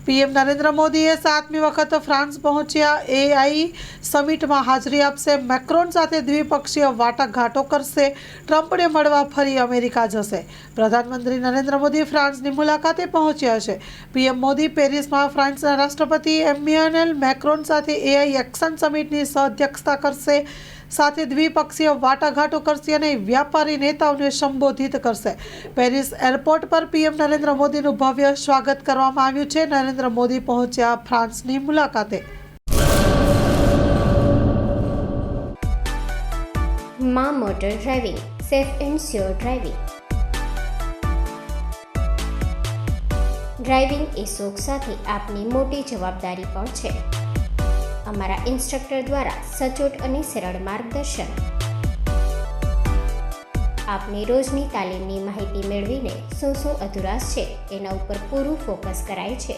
PM Narendra મોદીએ 7મી વખત France પહોંચ્યા. એઆઈ સમિટમાં હાજરી આપશે. મેક્રોન સાથે દ્વિપક્ષીય વાટાઘાટો કરશે. ટ્રમ્પને મળવા ફરી અમેરિકા જશે. પ્રધાનમંત્રી નરેન્દ્ર મોદી ફ્રાન્સની મુલાકાતે પહોંચ્યા છે. પીએમ મોદી પેરિસમાં ફ્રાન્સના રાષ્ટ્રપતિ એમ્યાન્યુએલ મેક્રોન સાથે એઆઈ એક્શન સમિટની સહઅધ્યક્ષતા કરશે. સાથે દ્વિપક્ષીય વાટાઘાટો કરશે અને વ્યાપારી નેતાઓને સંબોધિત કરશે. પેરિસ એરપોર્ટ પર પીએમ નરેન્દ્ર મોદીનું ભવ્ય સ્વાગત કરવામાં આવ્યું છે. નરેન્દ્ર મોદી પહોંચ્યા ફ્રાન્સની મુલાકાતે. માં motor driving, safe and sure driving. Driving એ શોખ સાથે આપની મોટી જવાબદારી પણ છે. અમારા ઇન્સ્ટ્રક્ટર દ્વારા સચોટ અને સરળ માર્ગદર્શન. આપની રોજની તાલીમની માહિતી મેળવીને શું અધુરાશ છે એના ઉપર પૂરું ફોકસ કરાય છે.